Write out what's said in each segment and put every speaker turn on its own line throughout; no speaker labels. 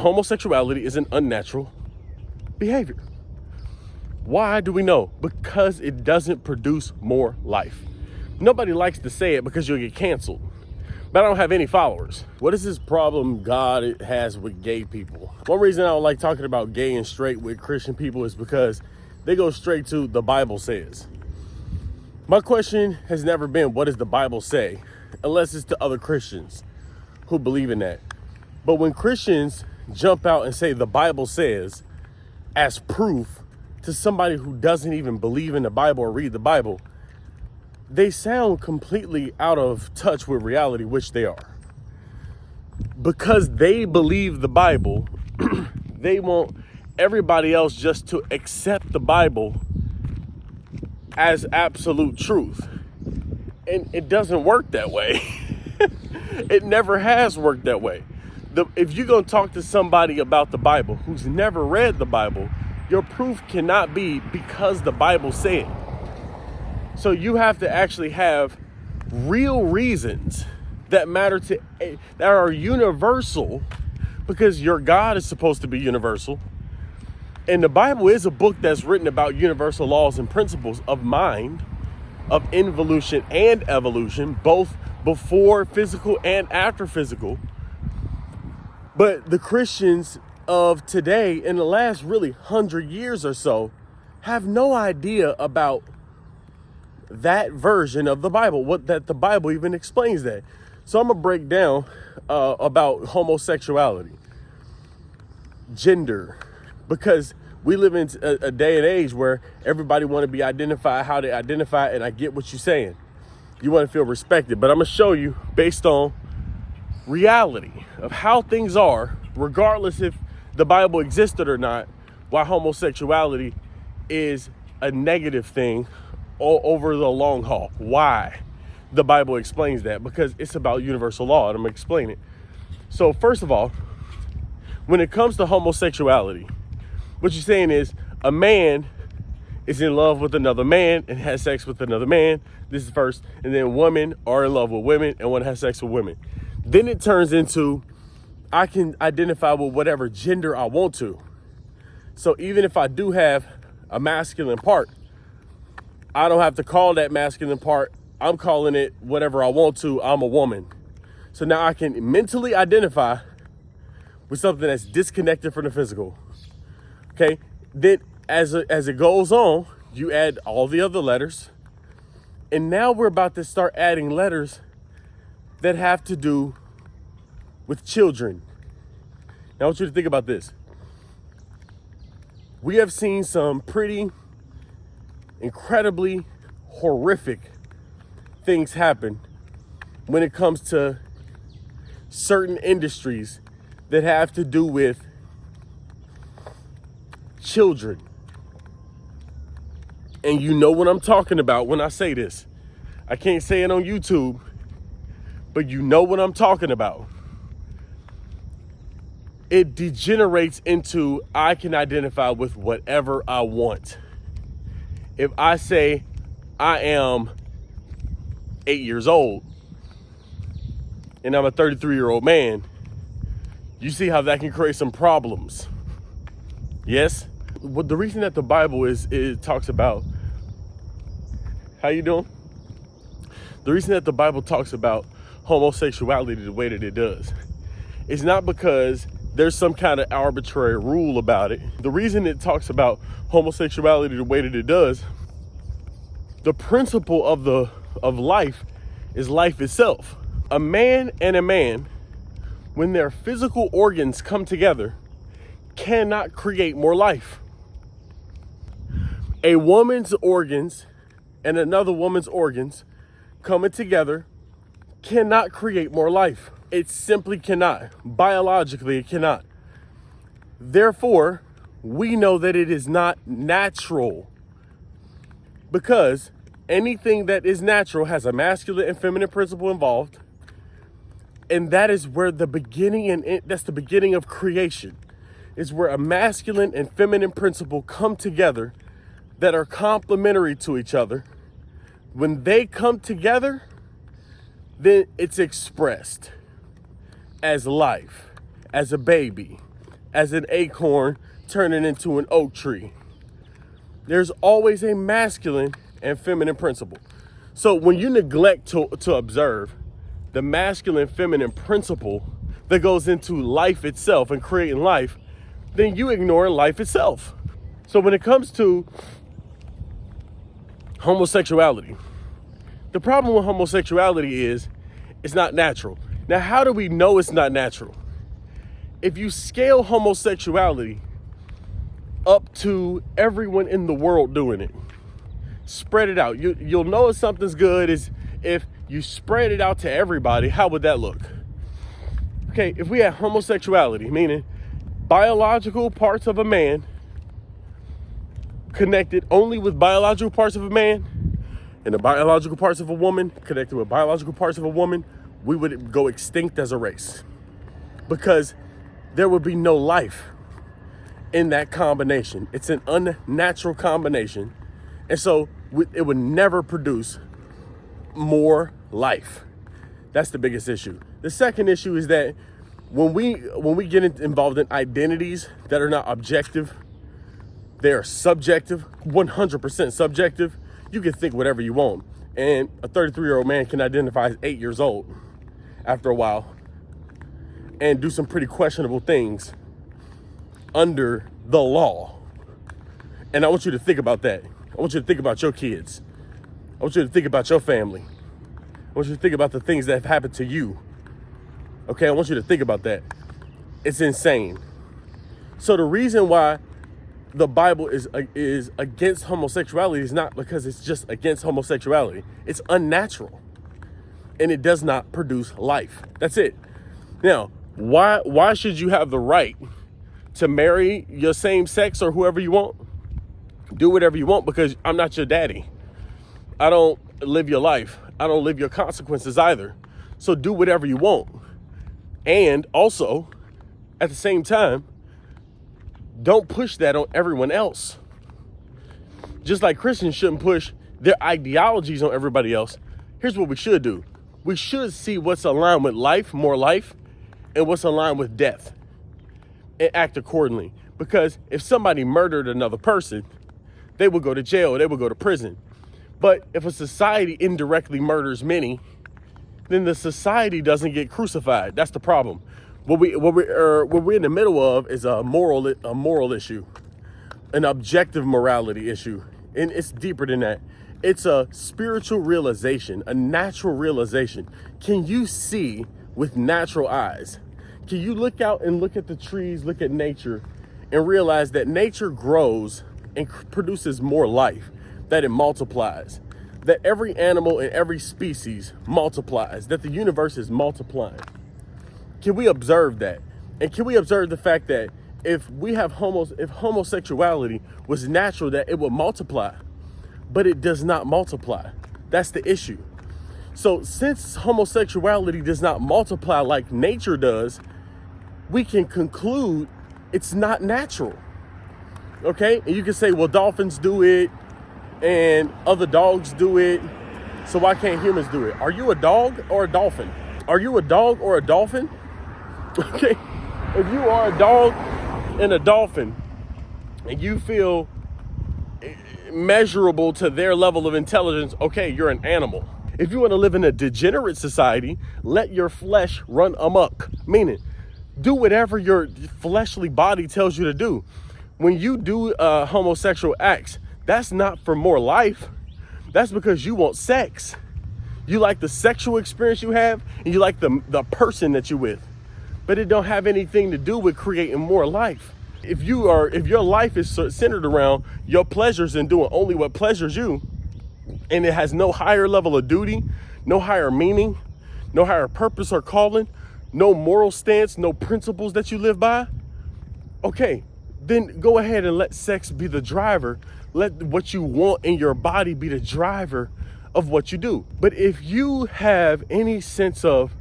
homosexuality is an unnatural behavior. Why do we know? Because it doesn't produce more life. Nobody likes to say it because you'll get canceled, but I don't have any followers. What is this problem God has with gay people? One reason I don't like talking about gay and straight with Christian people is because they go straight to the Bible says. My question has never been, what does the Bible say? Unless it's to other Christians who believe in that. But when Christians jump out and say the Bible says as proof to somebody who doesn't even believe in the Bible or read the Bible, they sound completely out of touch with reality, which they are. Because they believe the Bible, they want everybody else just to accept the Bible as absolute truth. And it doesn't work that way. It never has worked that way. If you're going to talk to somebody about the Bible who's never read the Bible, your proof cannot be because the Bible said. So you have to actually have real reasons that matter that are universal, because your God is supposed to be universal. And the Bible is a book that's written about universal laws and principles of mind, of involution and evolution, both before physical and after physical. But the Christians of today, in the last really 100 years or so, have no idea about that version of the Bible, that the Bible even explains that. So I'm gonna break down about homosexuality, gender, because we live in a day and age where everybody want to be identified how they identify, and I get what you're saying. You want to feel respected, but I'm gonna show you based on reality of how things are, regardless if the Bible existed or not, why homosexuality is a negative thing over the long haul. Why the Bible explains that, because it's about universal law, and I'm gonna explain it. So first of all, when it comes to homosexuality, what you're saying is a man is in love with another man and has sex with another man. This is first. And then women are in love with women and want to have sex with women. Then it turns into, I can identify with whatever gender I want to. So even if I do have a masculine part, I don't have to call that masculine part. I'm calling it whatever I want to. I'm a woman. So now I can mentally identify with something that's disconnected from the physical. Okay. Then as it goes on, you add all the other letters. And now we're about to start adding letters that have to do with children. Now I want you to think about this. We have seen some pretty incredibly horrific things happen when it comes to certain industries that have to do with children. And you know what I'm talking about when I say this. I can't say it on YouTube, but you know what I'm talking about. It degenerates into, I can identify with whatever I want. If I say I am 8 years old and I'm a 33-year-old man, you see how that can create some problems. Yes? Well, the reason that the Bible it talks about, how you doing? The reason that the Bible talks about homosexuality the way that it does is not because there's some kind of arbitrary rule about it. The reason it talks about homosexuality the way that it does, the principle of life is life itself. A man and a man, when their physical organs come together, cannot create more life. A woman's organs and another woman's organs coming together cannot create more life. It simply cannot. Biologically, it cannot. Therefore, we know that it is not natural, because anything that is natural has a masculine and feminine principle involved. And that is where the beginning, and that's the beginning of creation, is where a masculine and feminine principle come together that are complementary to each other. When they come together, then it's expressed as life, as a baby, as an acorn turning into an oak tree. There's always a masculine and feminine principle. So when you neglect to observe the masculine feminine principle that goes into life itself and creating life, then you ignore life itself. So when it comes to homosexuality, the problem with homosexuality is it's not natural. Now, how do we know it's not natural? If you scale homosexuality up to everyone in the world doing it, spread it out. You'll know if something's good is if you spread it out to everybody. How would that look? Okay, if we had homosexuality, meaning biological parts of a man connected only with biological parts of a man, and the biological parts of a woman connected with biological parts of a woman, we would go extinct as a race, because there would be no life in that combination. It's an unnatural combination. And so it would never produce more life. That's the biggest issue. The second issue is that when we get involved in identities that are not objective, they are subjective, 100% subjective. You can think whatever you want. And a 33-year-old man can identify as 8 years old after a while and do some pretty questionable things under the law. And I want you to think about that. I want you to think about your kids. I want you to think about your family. I want you to think about the things that have happened to you. Okay, I want you to think about that. It's insane. So the reason why the Bible is against homosexuality is not because it's just against homosexuality. It's unnatural. And it does not produce life. That's it. Now, why should you have the right to marry your same sex or whoever you want? Do whatever you want, because I'm not your daddy. I don't live your life. I don't live your consequences either. So do whatever you want. And also, at the same time, don't push that on everyone else. Just like Christians shouldn't push their ideologies on everybody else. Here's what we should do. We should see what's aligned with life, more life, and what's aligned with death, and act accordingly. Because if somebody murdered another person, they will go to jail, they will go to prison. But if a society indirectly murders many, then the society doesn't get crucified. That's the problem. What we're in the middle of is a moral issue, an objective morality issue. And it's deeper than that. It's a spiritual realization, a natural realization. Can you see with natural eyes? Can you look out and look at the trees, look at nature, and realize that nature grows and produces more life, that it multiplies, that every animal and every species multiplies, that the universe is multiplying? Can we observe that? And can we observe the fact that if homosexuality was natural, that it would multiply, but it does not multiply? That's the issue. So since homosexuality does not multiply like nature does, we can conclude it's not natural. Okay? And you can say, well, dolphins do it and other dogs do it, so why can't humans do it? Are you a dog or a dolphin? Are you a dog or a dolphin? Okay? If you are a dog and a dolphin and you feel measurable to their level of intelligence, okay, you're an animal. If you want to live in a degenerate society, let your flesh run amok. Meaning, do whatever your fleshly body tells you to do. When you do homosexual acts, that's not for more life. That's because you want sex. You like the sexual experience you have, and you like the person that you're with. But it don't have anything to do with creating more life. If your life is centered around your pleasures and doing only what pleasures you, and it has no higher level of duty, no higher meaning, no higher purpose or calling, no moral stance, no principles that you live by, okay, then go ahead and let sex be the driver. Let what you want in your body be the driver of what you do. But if you have any sense of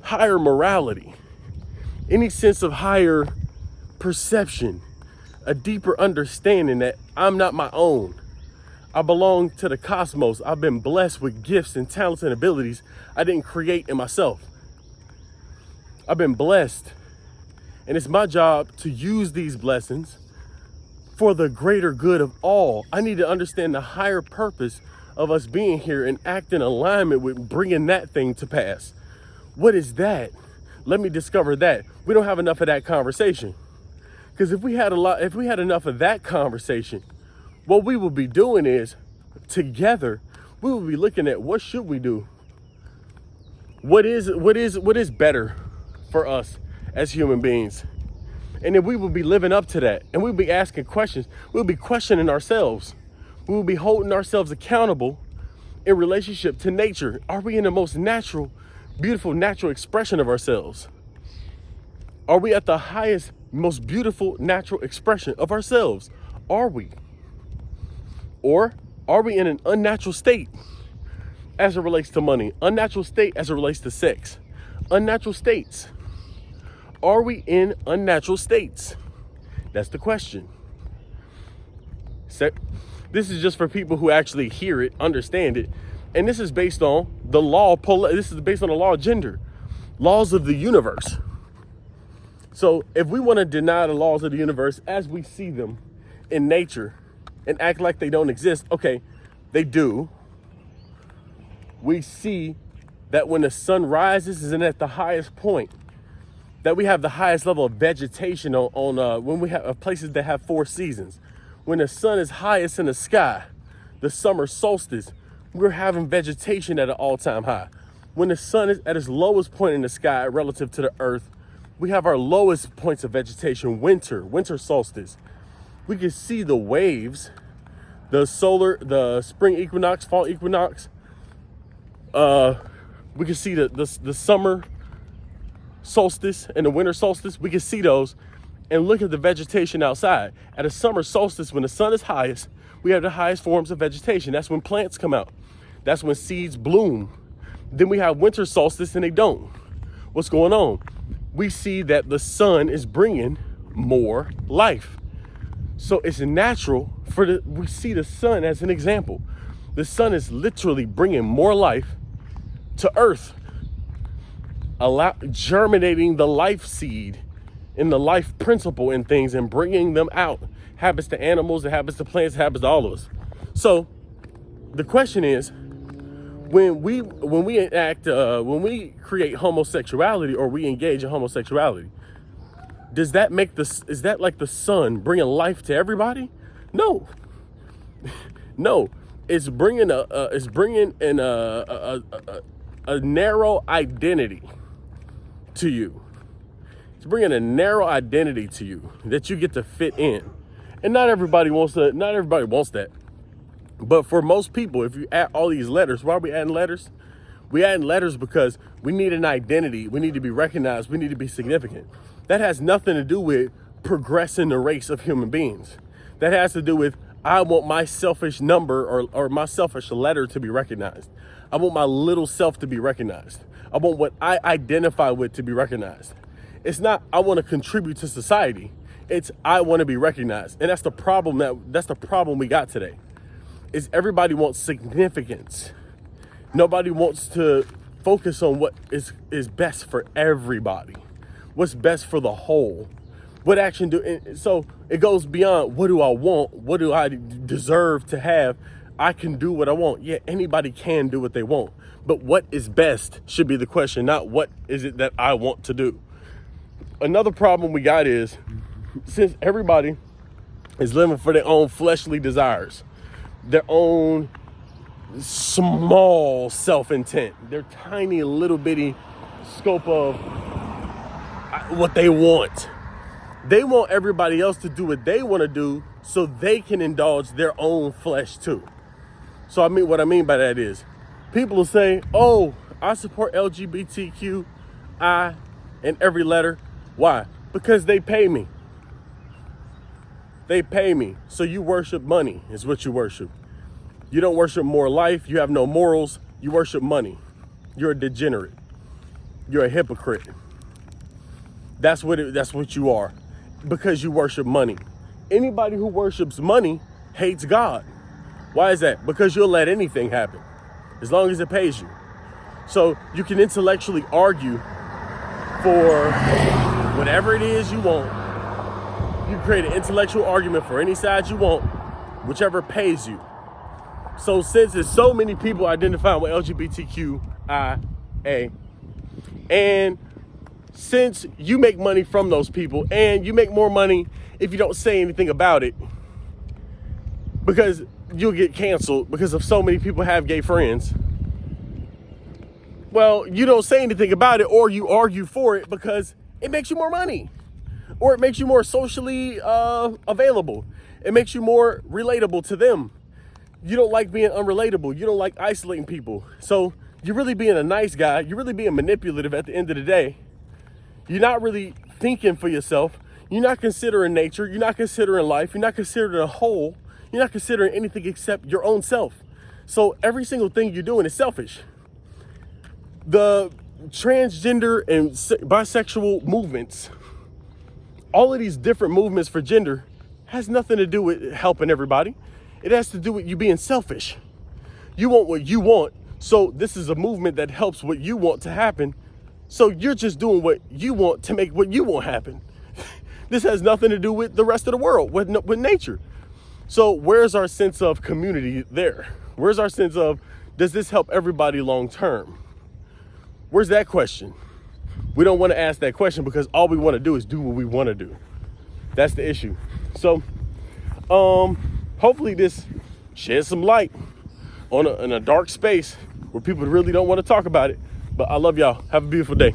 higher morality, any sense of higher perception, a deeper understanding that I'm not my own, I belong to the cosmos, I've been blessed with gifts and talents and abilities I didn't create in myself. I've been blessed And it's my job to use these blessings for the greater good of all. I need to understand the higher purpose of us being here and act in alignment with bringing that thing to pass. What is that? Let me discover that. We don't have enough of that conversation. Because if we had enough of that conversation, what we would be doing is, together, we would be looking at what should we do? What is better for us as human beings? And then we will be living up to that. And we'll be asking questions. We'll be questioning ourselves. We will be holding ourselves accountable in relationship to nature. Are we in the most natural, beautiful, natural expression of ourselves? Are we at the highest, most beautiful, natural expression of ourselves? Are we? Or are we in an unnatural state as it relates to money? Unnatural state as it relates to sex? Unnatural states. Are we in unnatural states? That's the question. So, this is just for people who actually hear it, understand it. And this is based on the law. This is based on the law of gender, laws of the universe. So if we want to deny the laws of the universe as we see them in nature and act like they don't exist, okay, they do. We see that when the sun rises and at the highest point, that we have the highest level of vegetation on when we have places that have 4 seasons. When the sun is highest in the sky, the summer solstice, we're having vegetation at an all-time high. When the sun is at its lowest point in the sky relative to the earth, we have our lowest points of vegetation, winter solstice. We can see the waves, the spring equinox, fall equinox. We can see the summer solstice and the winter solstice. We can see those and look at the vegetation outside. At a summer solstice, when the sun is highest, we have the highest forms of vegetation. That's when plants come out. That's when seeds bloom. Then we have winter solstice and they don't. What's going on? We see that the sun is bringing more life. So it's natural we see the sun as an example. The sun is literally bringing more life to earth, germinating the life seed and the life principle in things and bringing them out. Happens to animals, it happens to plants, it happens to all of us. So the question is, when we create homosexuality or we engage in homosexuality, is that like the sun bringing life to everybody? No. No, it's bringing a narrow identity to you. It's bringing a narrow identity to you that you get to fit in. And not everybody wants that. But for most people, if you add all these letters, why are we adding letters? We adding letters because we need an identity. We need to be recognized. We need to be significant. That has nothing to do with progressing the race of human beings. That has to do with, I want my selfish number or my selfish letter to be recognized. I want my little self to be recognized. I want what I identify with to be recognized. It's not, I want to contribute to society. It's, I want to be recognized. And that's the problem we got today. Is everybody wants significance. Nobody wants to focus on what is best for everybody. What's best for the whole. What action so it goes beyond, what do I want? What do I deserve to have? I can do what I want. Yeah, anybody can do what they want. But what is best should be the question, not what is it that I want to do. Another problem we got is, since everybody is living for their own fleshly desires, their own small self-intent, their tiny little bitty scope of what they want. They want everybody else to do what they want to do so they can indulge their own flesh too. So what I mean by that is, people will say, oh, I support LGBTQI in every letter. Why? Because they pay me. They pay me. So you worship money is what you worship. You don't worship more life. You have no morals. You worship money. You're a degenerate. You're a hypocrite. That's what you are, because you worship money. Anybody who worships money hates God. Why is that? Because you'll let anything happen as long as it pays you. So you can intellectually argue for whatever it is you want. You can create an intellectual argument for any side you want, whichever pays you. So since there's so many people identifying with LGBTQIA, and since you make money from those people, and you make more money if you don't say anything about it, because you'll get canceled because of so many people have gay friends. Well, you don't say anything about it, or you argue for it because it makes you more money, or it makes you more socially available. It makes you more relatable to them. You don't like being unrelatable. You don't like isolating people. So you're really being a nice guy. You're really being manipulative at the end of the day. You're not really thinking for yourself. You're not considering nature. You're not considering life. You're not considering a whole. You're not considering anything except your own self. So every single thing you're doing is selfish. The transgender and bisexual movements, all of these different movements for gender, has nothing to do with helping everybody. It has to do with you being selfish. You want what you want, so this is a movement that helps what you want to happen. So you're just doing what you want to make what you want happen. This has nothing to do with the rest of the world, with nature. So where's our sense of community there? Where's our sense of, does this help everybody long term? Where's that question? We don't want to ask that question because all we want to do is do what we want to do. That's the issue. So hopefully this sheds some light on in a dark space where people really don't want to talk about it. But I love y'all. Have a beautiful day.